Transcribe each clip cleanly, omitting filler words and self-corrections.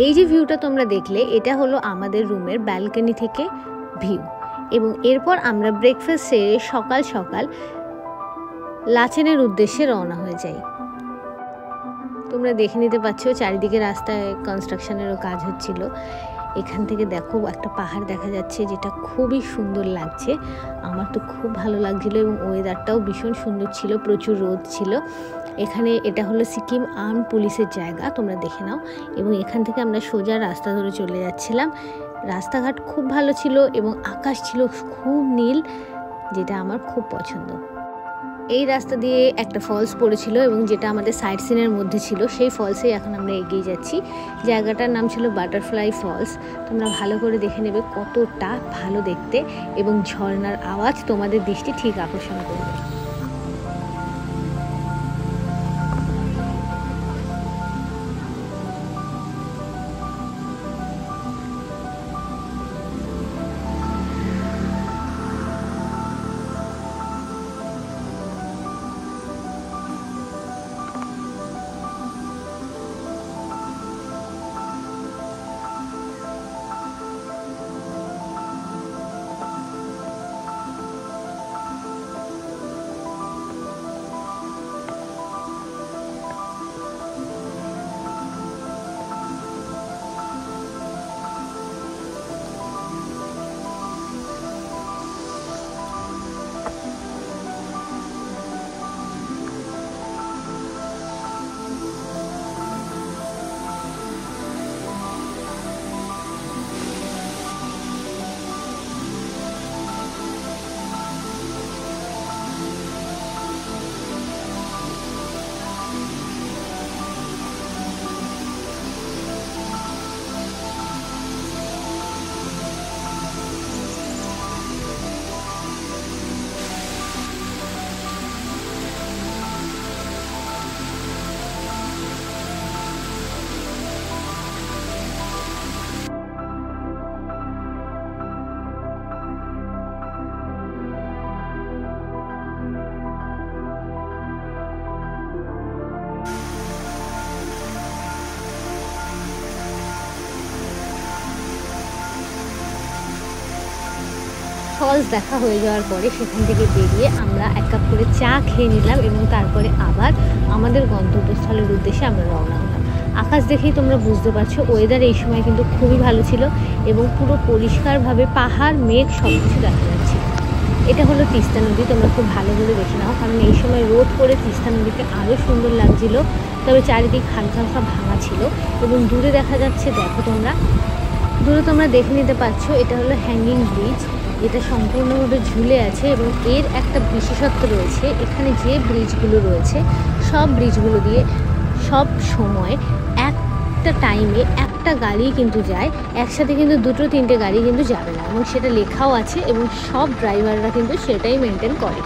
এই যে ভিউটা তোমরা দেখলে, এটা হলো আমাদের রুমের ব্যালকনি থেকে ভিউ। এবং এরপর আমরা ব্রেকফাস্ট সেরে সকাল সকাল লাচেনের উদ্দেশ্যে রওনা হয়ে যাই। তোমরা দেখে নিতে পারছো চারিদিকে রাস্তায় কনস্ট্রাকশনেরও কাজ হচ্ছিল। এখান থেকে দেখো একটা পাহাড় দেখা যাচ্ছে, যেটা খুবই সুন্দর লাগছে। আমার তো খুব ভালো লাগছিল এবং ওয়েদারটাও ভীষণ সুন্দর ছিল, প্রচুর রোদ ছিল। এখানে এটা হলো সিকিম আর্ম পুলিশের জায়গা, তোমরা দেখে নাও। এবং এখান থেকে আমরা সোজা রাস্তা ধরে চলে যাচ্ছিলাম। রাস্তাঘাট খুব ভালো ছিল এবং আকাশ ছিল খুব নীল, যেটা আমার খুব পছন্দ। এই রাস্তা দিয়ে একটা ফলস পড়েছিল এবং যেটা আমাদের সাইট সিনের মধ্যে ছিল, সেই ফলসেই এখন আমরা এগিয়ে যাচ্ছি। জায়গাটার নাম ছিল বাটারফ্লাই ফলস। তোমরা ভালো করে দেখে নেবে, কতটা ভালো দেখতে এবং ঝর্ণার আওয়াজ তোমাদের দৃষ্টি ঠিক আকর্ষণ করবে। ফলস দেখা হয়ে যাওয়ার পরে সেখান থেকে বেরিয়ে আমরা এক কাপ করে চা খেয়ে নিলাম এবং তারপরে আবার আমাদের গন্তব্যস্থলের উদ্দেশ্যে আমরা রওনা হলাম। আকাশ দেখেই তোমরা বুঝতে পারছো ওয়েদার এই সময় কিন্তু খুবই ভালো ছিল এবং পুরো পরিষ্কারভাবে পাহাড়, মেঘ সব কিছু দেখা যাচ্ছে। এটা হলো তিস্তা নদী, তোমরা খুব ভালো করে দেখে নাও, কারণ এই সময় রোদ করে তিস্তা নদীকে আরও সুন্দর লাগছিল। তবে চারিদিক হালকা হালকা ভাঙা ছিল এবং দূরে দেখা যাচ্ছে, দেখো তোমরা দূরে তোমরা দেখে নিতে পারছো, এটা হলো হ্যাঙ্গিং ব্রিজ। এটা সম্পূর্ণভাবে ঝুলে আছে এবং এর একটা বিশেষত্ব রয়েছে, এখানে যে ব্রিজগুলো রয়েছে সব ব্রিজগুলো দিয়ে সব সময় একটা টাইমে একটা গাড়ি কিন্তু যায়, একসাথে কিন্তু দুটো তিনটে গাড়ি কিন্তু যাবে না, এবং সেটা লেখাও আছে এবং সব ড্রাইভাররা কিন্তু সেটাই মেনটেন করে।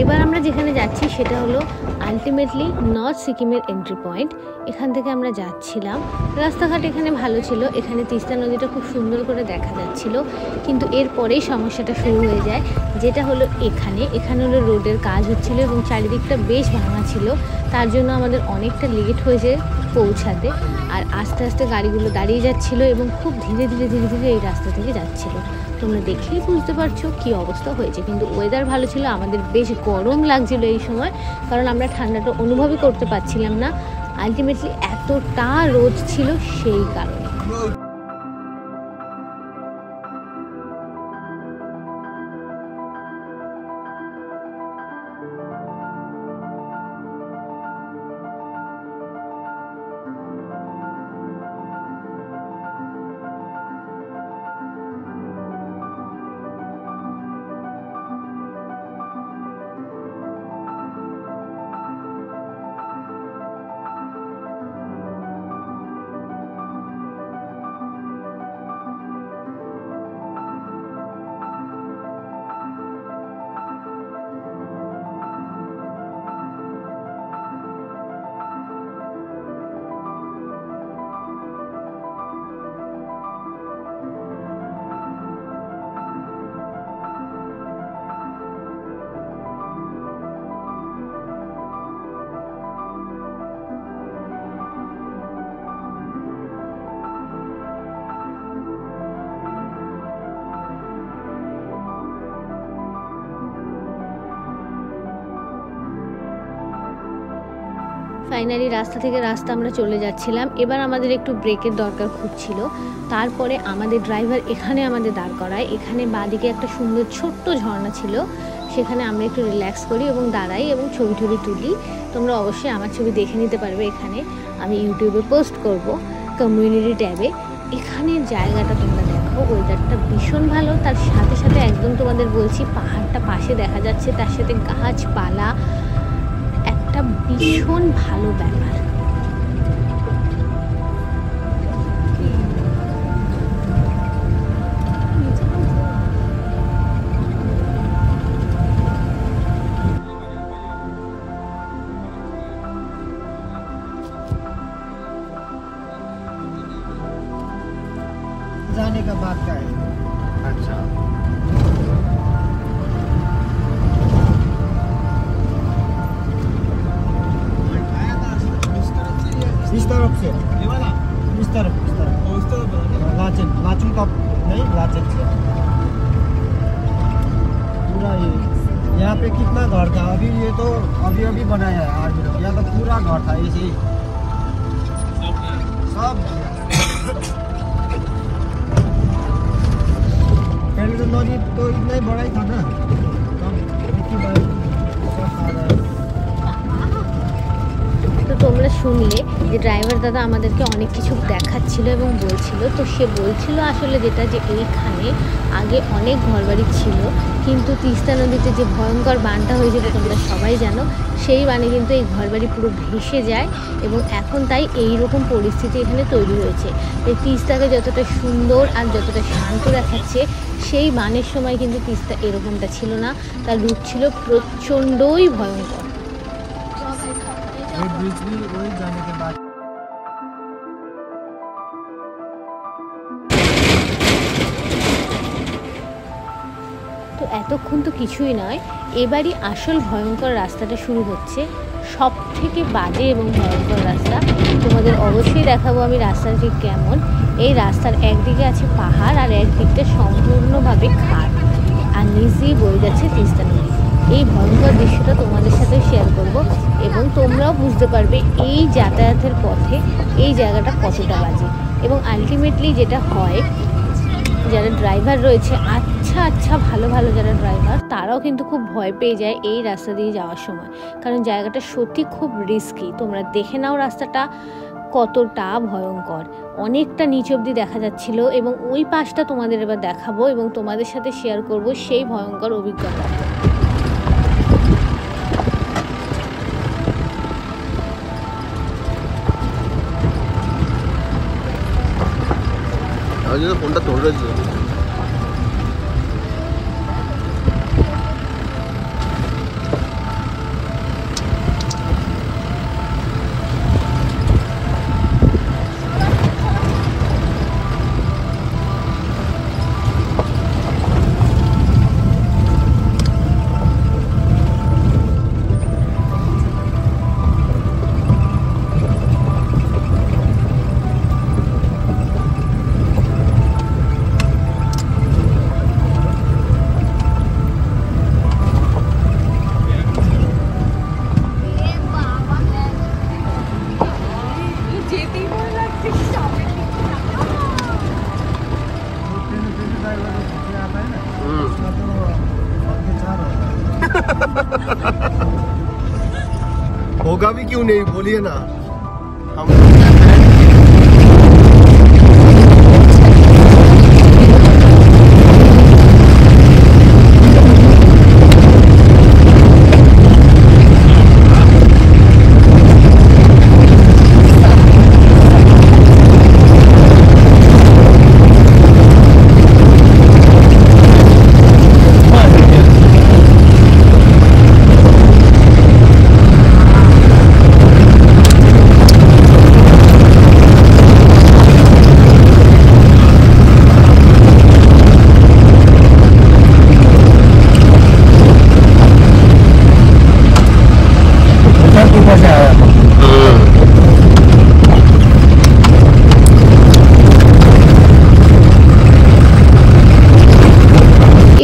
এবার আমরা যেখানে যাচ্ছি সেটা হলো আলটিমেটলি নর্থ সিকিমের এন্ট্রি পয়েন্ট। এখান থেকে আমরা যাচ্ছিলাম। রাস্তাঘাট এখানে ভালো ছিল, এখানে তিস্তা নদীটা খুব সুন্দর করে দেখা যাচ্ছিল, কিন্তু এরপরেই সমস্যাটা শুরু হয়ে যায়, যেটা হলো এখানে হলো রোডের কাজ হচ্ছিল এবং চারিদিকটা বেশ ভাঙা ছিল, তার জন্য আমাদের অনেকটা লেট হয়েছে পৌঁছাতে। আর আস্তে আস্তে গাড়িগুলো দাঁড়িয়ে যাচ্ছিলো এবং খুব ধীরে ধীরে ধীরে ধীরে এই রাস্তা থেকে যাচ্ছিলো। তোমরা দেখলেই বুঝতে পারছো কী অবস্থা হয়েছে। কিন্তু ওয়েদার ভালো ছিল, আমাদের বেশ গরম লাগছিল এই সময়, কারণ আমরা ঠান্ডাটা অনুভবই করতে পারছিলাম না। আলটিমেটলি এতটা রোদ ছিল সেই কারণে। ফাইনালি রাস্তা থেকে রাস্তা আমরা চলে যাচ্ছিলাম। এবার আমাদের একটু ব্রেকের দরকার খুব ছিল। তারপরে আমাদের ড্রাইভার এখানে আমাদের দাঁড় করায়। এখানে বাঁদিকে একটা সুন্দর ছোট্ট ঝর্ণা ছিল, সেখানে আমরা একটু রিল্যাক্স করি এবং দাঁড়াই এবং ছবি টবি তুলি। তোমরা অবশ্যই আমার ছবি দেখে নিতে পারবে, এখানে আমি ইউটিউবে পোস্ট করব কমিউনিটি ট্যাবে। এখানে জায়গাটা তোমরা দেখো, ওয়েদারটা ভীষণ ভালো, তার সাথে সাথে একদম তোমাদের বলছি পাহাড়টা পাশে দেখা যাচ্ছে, তার সাথে গাছপালা, একটা ভীষণ ভালো ব্যাপার। जाने का बात का है। अच्छा इस तरफ से ये वाला इस तरफ लाचन का नहीं, लाचन से पूरा ये यहाँ पे कितना घर था अभी, ये तो अभी बनाया है आर्मी लोग, यहाँ तो पूरा घर था ऐसे ही सब। पहले तो नदी तो इतना ही बड़ा ही था ना, তো তোমরা শুনলে যে ড্রাইভার দাদা আমাদেরকে অনেক কিছু দেখাচ্ছিল এবং বলছিল। তো সে বলছিল আসলে যেটা, যে এইখানে আগে অনেক ঘরবাড়ি ছিল, কিন্তু তিস্তা নদীতে যে ভয়ঙ্কর বানটা হয়েছিল তোমরা সবাই জানো, সেই বানে কিন্তু এই ঘরবাড়ি পুরো ভেসে যায় এবং এখন তাই এই রকম পরিস্থিতি এখানে তৈরি হয়েছে। এই তিস্তাকে যতটা সুন্দর আর যতটা শান্ত দেখাচ্ছে, সেই বানের সময় কিন্তু তিস্তা এরকমটা ছিল না, তার রূপ ছিল প্রচণ্ডই ভয়ঙ্কর। ब्रिज भी वही जाने के बाद তো এতক্ষণ তো কিছুই নয়, এবারই আসল ভয়ঙ্কর রাস্তাটা শুরু হচ্ছে, সব থেকে বাজে এবং ভয়ঙ্কর রাস্তা। তোমাদের অবশ্যই দেখাবো আমি রাস্তাটা ঠিক কেমন। এই রাস্তার একদিকে আছে পাহাড় আর একদিকটা সম্পূর্ণভাবে খাদ, আর নিচ দিয়ে বয়ে যাচ্ছে তিস্তা নদী। এই ভয়ঙ্কর দৃশ্যটা তোমাদের সাথে শেয়ার করব এবং তোমরাও বুঝতে পারবে এই যাতায়াতের পথে এই জায়গাটা কতটা বাজে। এবং আলটিমেটলি যেটা হয়, যারা ড্রাইভার রয়েছে আচ্ছা ভালো যারা ড্রাইভার, তারাও কিন্তু খুব ভয় পেয়ে যায় এই রাস্তা দিয়ে যাওয়ার সময়, কারণ জায়গাটা সত্যি খুব রিস্কি। তোমরা দেখে নাও রাস্তাটা কতটা ভয়ঙ্কর, অনেকটা নিচ অবধি দেখা যাচ্ছিল এবং ওই পাশটা তোমাদের এবার দেখাবো এবং তোমাদের সাথে শেয়ার করব সেই ভয়ঙ্কর অভিজ্ঞতা। ফোনটা ধরে রয়েছে। होगा भी क्यों नहीं, बोलिए ना। हम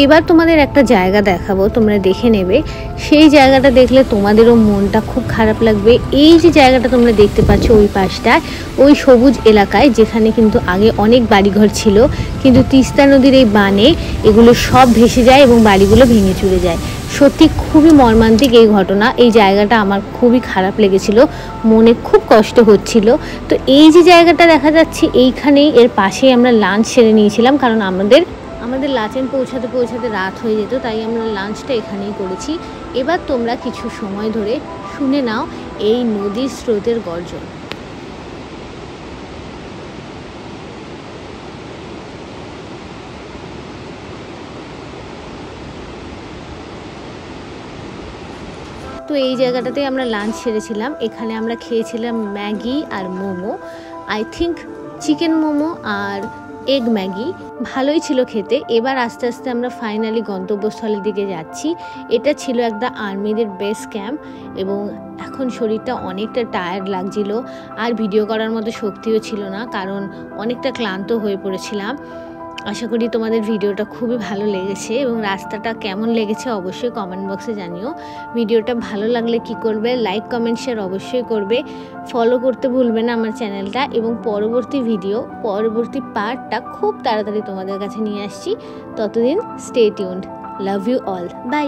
এবার তোমাদের একটা জায়গা দেখাবো, তোমরা দেখে নেবে। সেই জায়গাটা দেখলে তোমাদেরও মনটা খুব খারাপ লাগবে। এই যে জায়গাটা তোমরা দেখতে পাচ্ছ ওই পাশটায়, ওই সবুজ এলাকায়, যেখানে কিন্তু আগে অনেক বাড়িঘর ছিল, কিন্তু তিস্তা নদীর এই বানে এগুলো সব ভেসে যায় এবং বাড়িগুলো ভেঙে চুরে যায়। সত্যি খুবই মর্মান্তিক এই ঘটনা। এই জায়গাটা আমার খুবই খারাপ লেগেছিল, মনে খুব কষ্ট হচ্ছিল। তো এই যে জায়গাটা দেখা যাচ্ছে এইখানেই, এর পাশেই আমরা লাঞ্চ সেরে নিয়েছিলাম, কারণ আমাদের লাচেন পৌঁছাতে পৌঁছাতে রাত হয়ে যেত, তাই আমরা লাঞ্চটা এখানেই করেছি। এবার তোমরা কিছু সময় ধরে শুনে নাও এই নদীর স্রোতের গর্জন। তো এই জায়গাটাতে আমরা লাঞ্চ সেরেছিলাম। এখানে আমরা খেয়েছিলাম ম্যাগি আর momo, I think chicken momo আর এগ ম্যাগি। ভালোই ছিল খেতে। এবার আস্তে আস্তে আমরা ফাইনালি গন্তব্যস্থলের দিকে যাচ্ছি। এটা ছিল একটা আর্মিদের বেস ক্যাম্প এবং এখন শরীরটা অনেকটা টায়ার্ড লাগছিল, আর ভিডিও করার মতো শক্তিও ছিল না, কারণ অনেকটা ক্লান্ত হয়ে পড়েছিলাম। আশা করি তোমাদের ভিডিওটা খুবই ভালো লেগেছে এবং রাস্তাটা কেমন লেগেছে অবশ্যই কমেন্ট বক্সে জানিও। ভিডিওটা ভালো লাগলে কি করবে, লাইক কমেন্ট শেয়ার অবশ্যই করবে, ফলো করতে ভুলবে না আমার চ্যানেলটা। এবং পরবর্তী পার্টটা খুব তাড়াতাড়ি তোমাদের কাছে নিয়ে আসছি। ততদিন stay tuned. Love you all, by.